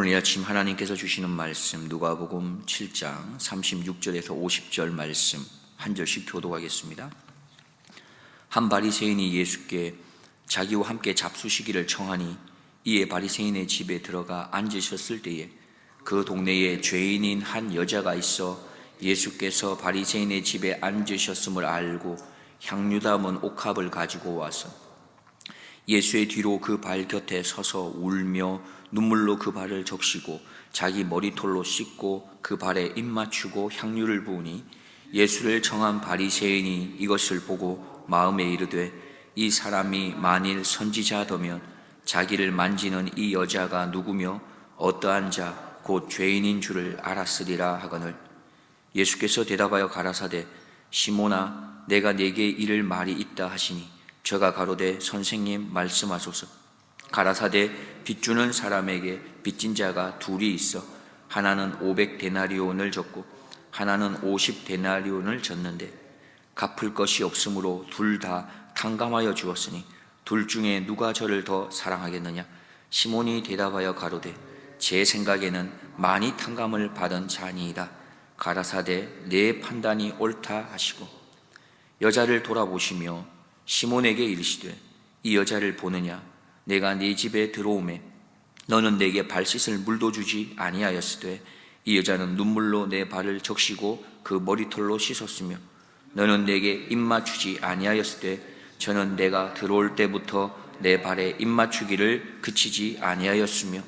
오늘 이 아침 하나님께서 주시는 말씀 누가복음 7장 36절에서 50절 말씀 한 절씩 교독하겠습니다. 한 바리새인이 예수께 자기와 함께 잡수시기를 청하니 이에 바리새인의 집에 들어가 앉으셨을 때에 그 동네에 죄인인 한 여자가 있어 예수께서 바리새인의 집에 앉으셨음을 알고 향유 담은 옥합을 가지고 와서 예수의 뒤로 그 발 곁에 서서 울며 눈물로 그 발을 적시고 자기 머리털로 씻고 그 발에 입 맞추고 향유를 부으니 예수를 청한 바리새인이 이것을 보고 마음에 이르되 이 사람이 만일 선지자더면 자기를 만지는 이 여자가 누구며 어떠한 자 곧 죄인인 줄을 알았으리라 하거늘 예수께서 대답하여 가라사대 시몬아 내가 네게 이를 말이 있다 하시니 저가 가로되 선생님 말씀하소서. 가라사대 빚주는 사람에게 빚진 자가 둘이 있어 하나는 500데나리온을 졌고 하나는 50데나리온을 졌는데 갚을 것이 없으므로 둘 다 탕감하여 주었으니 둘 중에 누가 저를 더 사랑하겠느냐. 시몬이 대답하여 가로되 제 생각에는 많이 탕감을 받은 자니이다. 가라사대 내 판단이 옳다 하시고 여자를 돌아보시며 시몬에게 이르시되 이 여자를 보느냐. 내가 네 집에 들어오매 너는 내게 발 씻을 물도 주지 아니하였으되 이 여자는 눈물로 내 발을 적시고 그 머리털로 씻었으며 너는 내게 입 맞추지 아니하였으되 저는 내가 들어올 때부터 내 발에 입 맞추기를 그치지 아니하였으며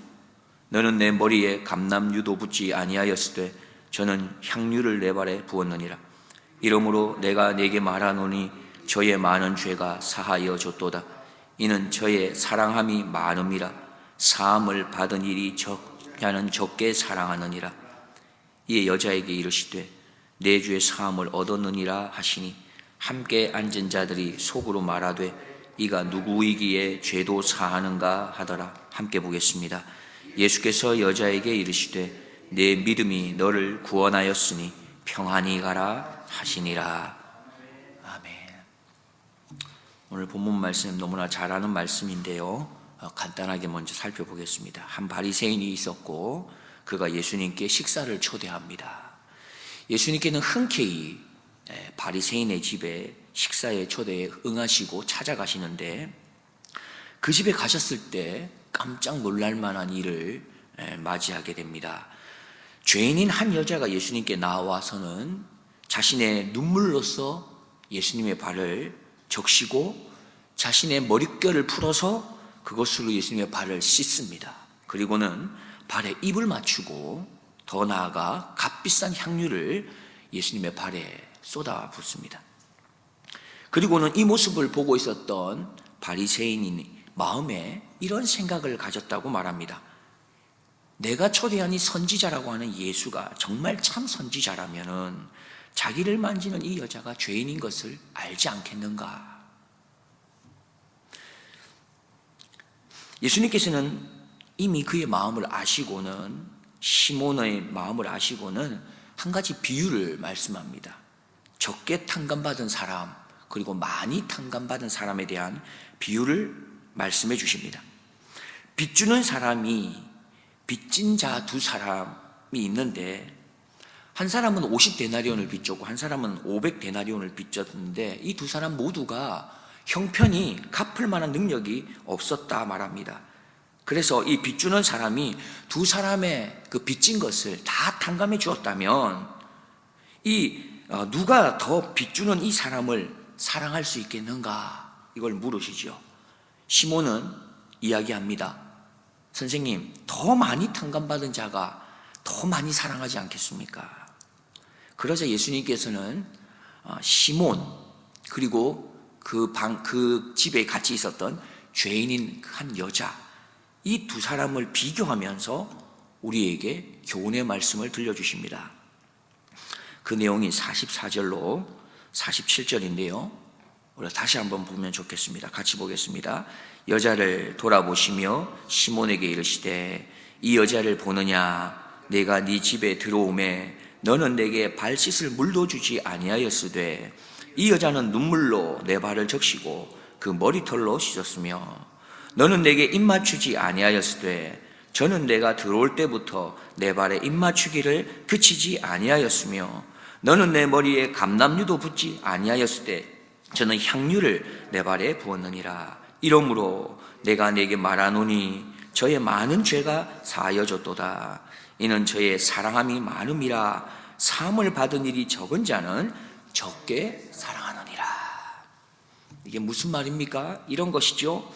너는 내 머리에 감람유도 붓지 아니하였으되 저는 향유를 내 발에 부었느니라. 이러므로 내가 네게 말하노니 저의 많은 죄가 사하여 졌도다. 이는 저의 사랑함이 많음이라. 사함을 받은 일이 적냐는 적게 사랑하느니라. 이에 여자에게 이르시되 내 죄의 사함을 얻었느니라 하시니 함께 앉은 자들이 속으로 말하되 이가 누구이기에 죄도 사하는가 하더라. 함께 보겠습니다. 예수께서 여자에게 이르시되 내 믿음이 너를 구원하였으니 평안히 가라 하시니라. 아멘. 오늘 본문 말씀 너무나 잘 아는 말씀인데요, 간단하게 먼저 살펴보겠습니다. 한 바리새인이 있었고 그가 예수님께 식사를 초대합니다. 예수님께는 흔쾌히 바리새인의 집에 식사의 초대에 응하시고 찾아가시는데 그 집에 가셨을 때 깜짝 놀랄 만한 일을 맞이하게 됩니다. 죄인인 한 여자가 예수님께 나와서는 자신의 눈물로써 예수님의 발을 적시고 자신의 머릿결을 풀어서 그것으로 예수님의 발을 씻습니다. 그리고는 발에 입을 맞추고 더 나아가 값비싼 향유를 예수님의 발에 쏟아붓습니다. 그리고는 이 모습을 보고 있었던 바리새인이 마음에 이런 생각을 가졌다고 말합니다. 내가 초대한 이 선지자라고 하는 예수가 정말 참 선지자라면은 자기를 만지는 이 여자가 죄인인 것을 알지 않겠는가? 예수님께서는 이미 그의 마음을 아시고는, 시몬의 마음을 아시고는 한 가지 비유를 말씀합니다. 적게 탕감받은 사람 그리고 많이 탕감받은 사람에 대한 비유를 말씀해 주십니다. 빚주는 사람이 빚진 자 두 사람이 있는데 한 사람은 50데나리온을 빚졌고 한 사람은 500데나리온을 빚졌는데 이 두 사람 모두가 형편이 갚을 만한 능력이 없었다 말합니다. 그래서 이 빚주는 사람이 두 사람의 그 빚진 것을 다 탕감해 주었다면 누가 더 빚주는 이 사람을 사랑할 수 있겠는가? 이걸 물으시죠. 시몬은 이야기합니다. 선생님, 더 많이 탕감받은 자가 더 많이 사랑하지 않겠습니까? 그러자 예수님께서는 시몬 그리고 그 집에 같이 있었던 죄인인 한 여자, 이 두 사람을 비교하면서 우리에게 교훈의 말씀을 들려주십니다. 그 내용이 44절로 47절인데요 우리가 다시 한번 보면 좋겠습니다. 같이 보겠습니다. 여자를 돌아보시며 시몬에게 이르시되 이 여자를 보느냐. 내가 네 집에 들어오매 너는 내게 발 씻을 물도 주지 아니하였으되 이 여자는 눈물로 내 발을 적시고 그 머리털로 씻었으며 너는 내게 입 맞추지 아니하였으되 저는 내가 들어올 때부터 내 발에 입맞추기를 그치지 아니하였으며 너는 내 머리에 감람류도 붓지 아니하였을 때 저는 향유를 내 발에 부었느니라. 이러므로 내가 내게 말하노니 저의 많은 죄가 사하여졌도다. 이는 저의 사랑함이 많음이라. 사함을 받은 일이 적은 자는 적게 사랑하느니라. 이게 무슨 말입니까? 이런 것이죠.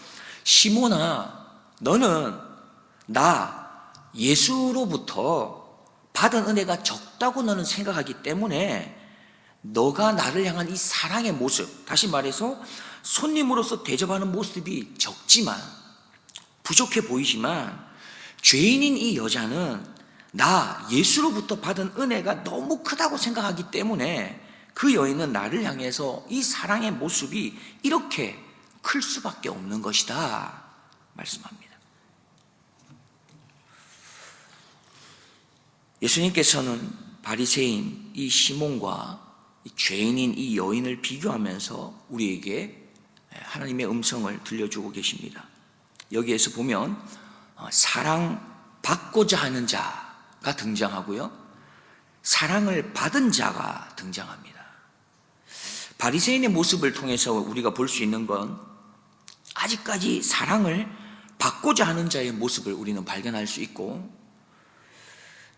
시몬아, 너는 나 예수로부터 받은 은혜가 적다고 너는 생각하기 때문에 너가 나를 향한 이 사랑의 모습, 다시 말해서 손님으로서 대접하는 모습이 적지만, 부족해 보이지만, 죄인인 이 여자는 나 예수로부터 받은 은혜가 너무 크다고 생각하기 때문에 그 여인은 나를 향해서 이 사랑의 모습이 이렇게 클 수밖에 없는 것이다 말씀합니다. 예수님께서는 바리새인 이 시몬과 이 죄인인 이 여인을 비교하면서 우리에게 하나님의 음성을 들려주고 계십니다. 여기에서 보면 사랑받고자 하는 자가 등장하고요, 사랑을 받은 자가 등장합니다. 바리새인의 모습을 통해서 우리가 볼 수 있는 건 아직까지 사랑을 받고자 하는 자의 모습을 우리는 발견할 수 있고,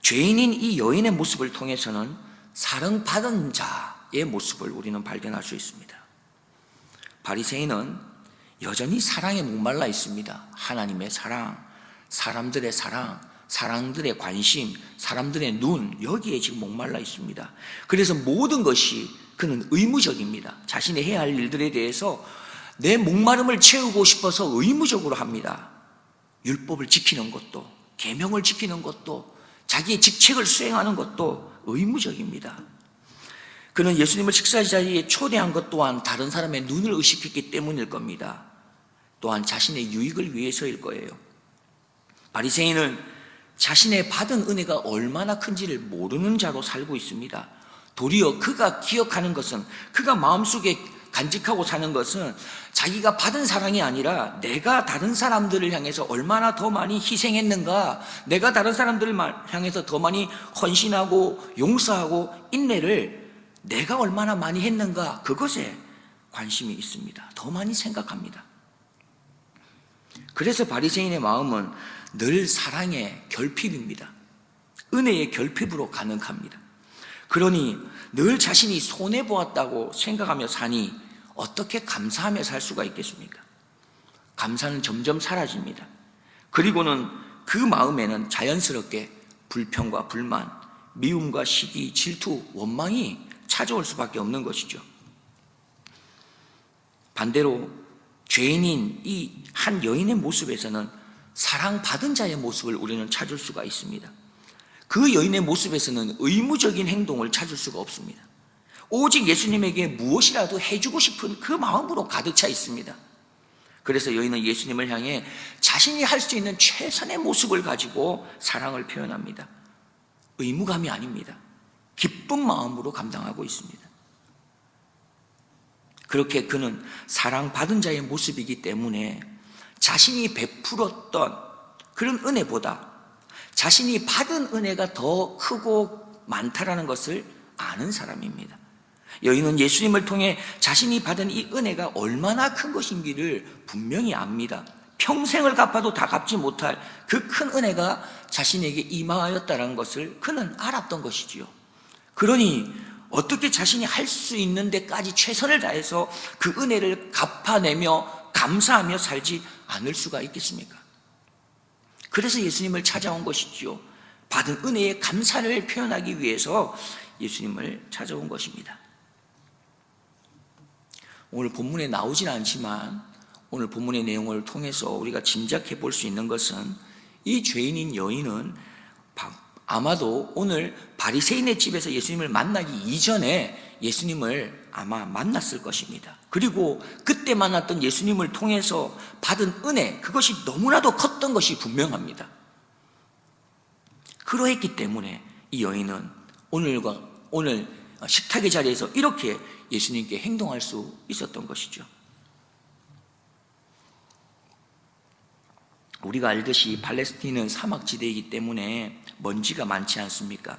죄인인 이 여인의 모습을 통해서는 사랑받은 자의 모습을 우리는 발견할 수 있습니다. 바리새인은 여전히 사랑에 목말라 있습니다. 하나님의 사랑, 사람들의 사랑, 사람들의 관심, 사람들의 눈, 여기에 지금 목말라 있습니다. 그래서 모든 것이 그는 의무적입니다. 자신이 해야 할 일들에 대해서 내 목마름을 채우고 싶어서 의무적으로 합니다. 율법을 지키는 것도, 계명을 지키는 것도, 자기의 직책을 수행하는 것도 의무적입니다. 그는 예수님을 식사 자리에 초대한 것 또한 다른 사람의 눈을 의식했기 때문일 겁니다. 또한 자신의 유익을 위해서일 거예요. 바리새인은 자신의 받은 은혜가 얼마나 큰지를 모르는 자로 살고 있습니다. 도리어 그가 기억하는 것은, 그가 마음속에 간직하고 사는 것은 자기가 받은 사랑이 아니라 내가 다른 사람들을 향해서 얼마나 더 많이 희생했는가, 내가 다른 사람들을 향해서 더 많이 헌신하고 용서하고 인내를 내가 얼마나 많이 했는가, 그것에 관심이 있습니다. 더 많이 생각합니다. 그래서 바리새인의 마음은 늘 사랑의 결핍입니다. 은혜의 결핍으로 가능합니다. 그러니 늘 자신이 손해보았다고 생각하며 사니 어떻게 감사하며 살 수가 있겠습니까? 감사는 점점 사라집니다. 그리고는 그 마음에는 자연스럽게 불평과 불만, 미움과 시기, 질투, 원망이 찾아올 수밖에 없는 것이죠. 반대로 죄인인 이 한 여인의 모습에서는 사랑받은 자의 모습을 우리는 찾을 수가 있습니다. 그 여인의 모습에서는 의무적인 행동을 찾을 수가 없습니다. 오직 예수님에게 무엇이라도 해주고 싶은 그 마음으로 가득 차 있습니다. 그래서 여인은 예수님을 향해 자신이 할 수 있는 최선의 모습을 가지고 사랑을 표현합니다. 의무감이 아닙니다. 기쁜 마음으로 감당하고 있습니다. 그렇게 그는 사랑받은 자의 모습이기 때문에 자신이 베풀었던 그런 은혜보다 자신이 받은 은혜가 더 크고 많다라는 것을 아는 사람입니다. 여인은 예수님을 통해 자신이 받은 이 은혜가 얼마나 큰 것인지를 분명히 압니다. 평생을 갚아도 다 갚지 못할 그 큰 은혜가 자신에게 임하였다는 것을 그는 알았던 것이지요. 그러니 어떻게 자신이 할 수 있는 데까지 최선을 다해서 그 은혜를 갚아내며 감사하며 살지 않을 수가 있겠습니까? 그래서 예수님을 찾아온 것이지요. 받은 은혜의 감사를 표현하기 위해서 예수님을 찾아온 것입니다. 오늘 본문에 나오진 않지만 오늘 본문의 내용을 통해서 우리가 짐작해 볼 수 있는 것은 이 죄인인 여인은 아마도 오늘 바리새인의 집에서 예수님을 만나기 이전에 예수님을 아마 만났을 것입니다. 그리고 그때 만났던 예수님을 통해서 받은 은혜, 그것이 너무나도 컸던 것이 분명합니다. 그러했기 때문에 이 여인은 오늘 식탁의 자리에서 이렇게 예수님께 행동할 수 있었던 것이죠. 우리가 알듯이 팔레스틴은 사막지대이기 때문에 먼지가 많지 않습니까?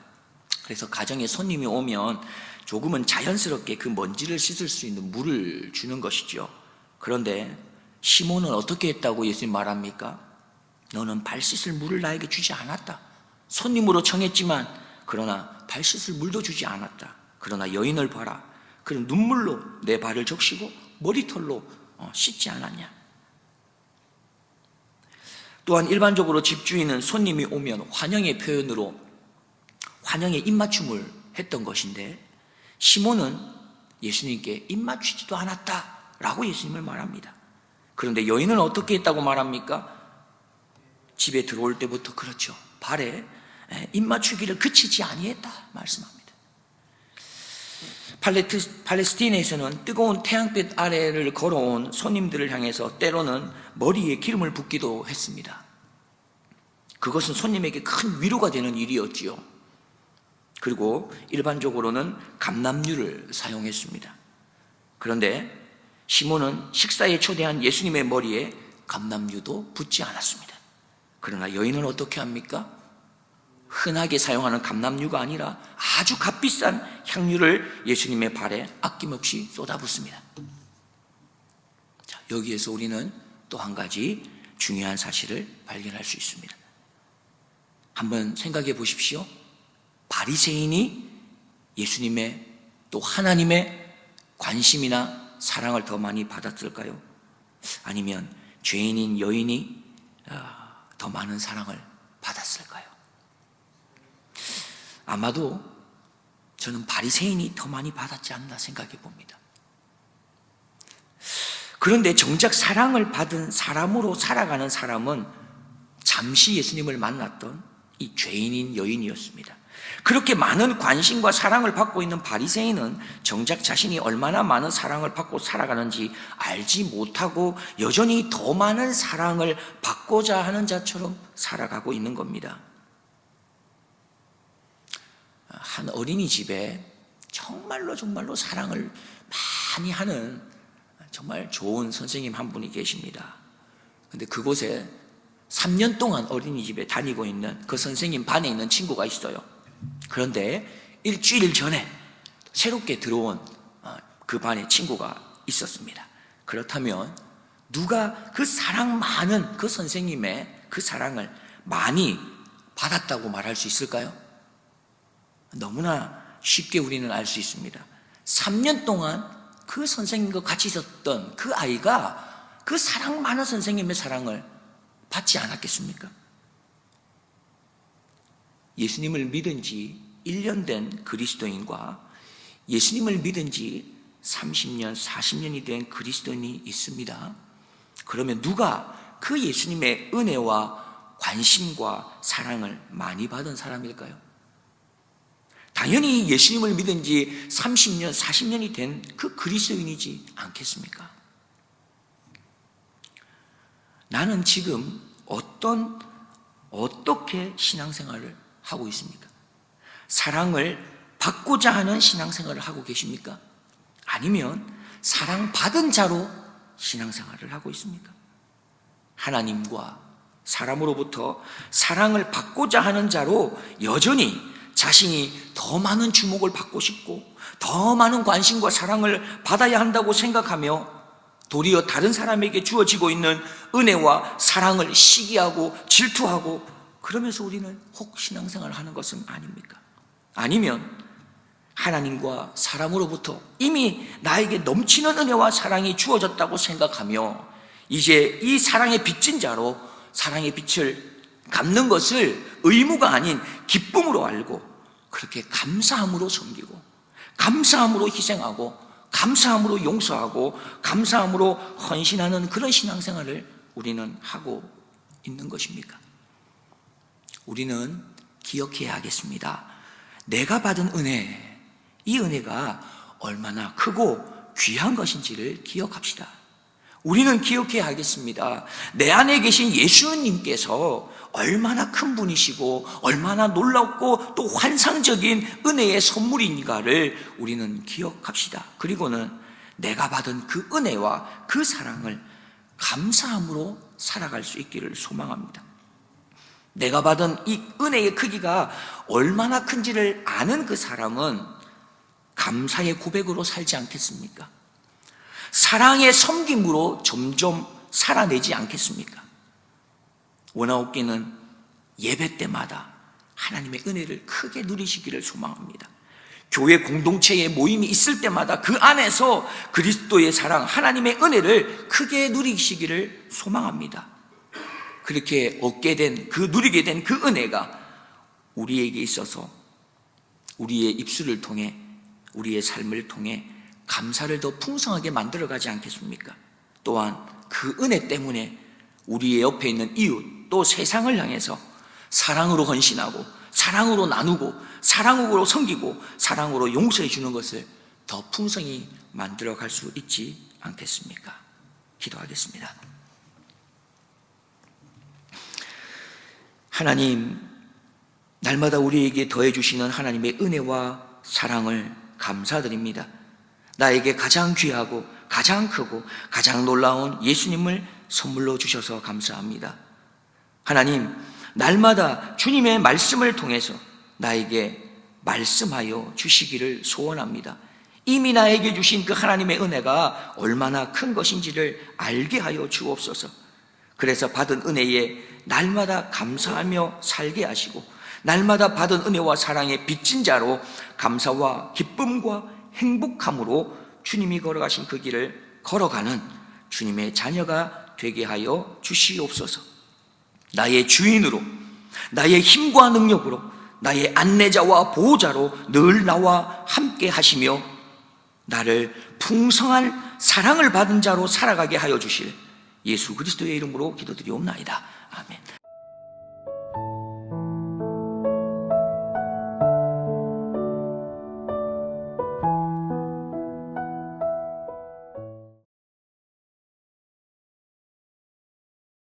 그래서 가정에 손님이 오면 조금은 자연스럽게 그 먼지를 씻을 수 있는 물을 주는 것이죠. 그런데 시몬은 어떻게 했다고 예수님 말합니까? 너는 발 씻을 물을 나에게 주지 않았다. 손님으로 청했지만 그러나 발 씻을 물도 주지 않았다. 그러나 여인을 봐라. 그는 눈물로 내 발을 적시고 머리털로 씻지 않았냐. 또한 일반적으로 집주인은 손님이 오면 환영의 표현으로 환영의 입맞춤을 했던 것인데, 시몬은 예수님께 입맞추지도 않았다라고 예수님을 말합니다. 그런데 여인은 어떻게 했다고 말합니까? 집에 들어올 때부터 그렇죠. 발에 입맞추기를 그치지 아니했다 말씀합니다. 팔레스틴에서는 뜨거운 태양빛 아래를 걸어온 손님들을 향해서 때로는 머리에 기름을 붓기도 했습니다. 그것은 손님에게 큰 위로가 되는 일이었지요. 그리고 일반적으로는 감람유를 사용했습니다. 그런데 시몬은 식사에 초대한 예수님의 머리에 감람유도 붓지 않았습니다. 그러나 여인은 어떻게 합니까? 흔하게 사용하는 감람유가 아니라 아주 값비싼 향유를 예수님의 발에 아낌없이 쏟아붓습니다. 자, 여기에서 우리는 또 한 가지 중요한 사실을 발견할 수 있습니다. 한번 생각해 보십시오. 바리새인이 예수님의 또 하나님의 관심이나 사랑을 더 많이 받았을까요? 아니면 죄인인 여인이 더 많은 사랑을 받았을까요? 아마도 저는 바리새인이 더 많이 받았지 않나 생각해 봅니다. 그런데 정작 사랑을 받은 사람으로 살아가는 사람은 잠시 예수님을 만났던 이 죄인인 여인이었습니다. 그렇게 많은 관심과 사랑을 받고 있는 바리새인은 정작 자신이 얼마나 많은 사랑을 받고 살아가는지 알지 못하고 여전히 더 많은 사랑을 받고자 하는 자처럼 살아가고 있는 겁니다. 한 어린이집에 정말로 사랑을 많이 하는 정말 좋은 선생님 한 분이 계십니다. 근데 그곳에 3년 동안 어린이집에 다니고 있는 그 선생님 반에 있는 친구가 있어요. 그런데 일주일 전에 새롭게 들어온 그 반에 친구가 있었습니다. 그렇다면 누가 그 사랑 많은 그 선생님의 그 사랑을 많이 받았다고 말할 수 있을까요? 너무나 쉽게 우리는 알 수 있습니다. 3년 동안 그 선생님과 같이 있었던 그 아이가 그 사랑 많은 선생님의 사랑을 받지 않았겠습니까? 예수님을 믿은 지 1년 된 그리스도인과 예수님을 믿은 지 30년, 40년이 된 그리스도인이 있습니다. 그러면 누가 그 예수님의 은혜와 관심과 사랑을 많이 받은 사람일까요? 당연히 예수님을 믿은 지 30년, 40년이 된 그 그리스도인이지 않겠습니까? 나는 지금 어떻게 신앙생활을 하고 있습니까? 사랑을 받고자 하는 신앙생활을 하고 계십니까? 아니면 사랑받은 자로 신앙생활을 하고 있습니까? 하나님과 사람으로부터 사랑을 받고자 하는 자로 여전히 자신이 더 많은 주목을 받고 싶고 더 많은 관심과 사랑을 받아야 한다고 생각하며 도리어 다른 사람에게 주어지고 있는 은혜와 사랑을 시기하고 질투하고 그러면서 우리는 혹 신앙생활을 하는 것은 아닙니까? 아니면 하나님과 사람으로부터 이미 나에게 넘치는 은혜와 사랑이 주어졌다고 생각하며 이제 이 사랑의 빚진 자로 사랑의 빛을 갚는 것을 의무가 아닌 기쁨으로 알고 그렇게 감사함으로 섬기고 감사함으로 희생하고 감사함으로 용서하고 감사함으로 헌신하는 그런 신앙생활을 우리는 하고 있는 것입니까? 우리는 기억해야 하겠습니다. 내가 받은 은혜, 이 은혜가 얼마나 크고 귀한 것인지를 기억합시다. 우리는 기억해야 하겠습니다. 내 안에 계신 예수님께서 얼마나 큰 분이시고 얼마나 놀랍고 또 환상적인 은혜의 선물인가를 우리는 기억합시다. 그리고는 내가 받은 그 은혜와 그 사랑을 감사함으로 살아갈 수 있기를 소망합니다. 내가 받은 이 은혜의 크기가 얼마나 큰지를 아는 그 사람은 감사의 고백으로 살지 않겠습니까? 사랑의 섬김으로 점점 살아내지 않겠습니까? 원아웃기는 예배 때마다 하나님의 은혜를 크게 누리시기를 소망합니다. 교회 공동체의 모임이 있을 때마다 그 안에서 그리스도의 사랑, 하나님의 은혜를 크게 누리시기를 소망합니다. 그렇게 누리게 된 그 은혜가 우리에게 있어서 우리의 입술을 통해, 우리의 삶을 통해 감사를 더 풍성하게 만들어가지 않겠습니까? 또한 그 은혜 때문에 우리의 옆에 있는 이웃, 또 세상을 향해서 사랑으로 헌신하고, 사랑으로 나누고, 사랑으로 섬기고, 사랑으로 용서해 주는 것을 더 풍성히 만들어갈 수 있지 않겠습니까? 기도하겠습니다. 하나님, 날마다 우리에게 더해 주시는 하나님의 은혜와 사랑을 감사드립니다. 나에게 가장 귀하고 가장 크고 가장 놀라운 예수님을 선물로 주셔서 감사합니다. 하나님, 날마다 주님의 말씀을 통해서 나에게 말씀하여 주시기를 소원합니다. 이미 나에게 주신 그 하나님의 은혜가 얼마나 큰 것인지를 알게 하여 주옵소서. 그래서 받은 은혜에 날마다 감사하며 살게 하시고, 날마다 받은 은혜와 사랑의 빚진 자로 감사와 기쁨과 행복함으로 주님이 걸어가신 그 길을 걸어가는 주님의 자녀가 되게 하여 주시옵소서. 나의 주인으로, 나의 힘과 능력으로, 나의 안내자와 보호자로 늘 나와 함께 하시며 나를 풍성한 사랑을 받은 자로 살아가게 하여 주실 예수 그리스도의 이름으로 기도드리옵나이다. 아멘.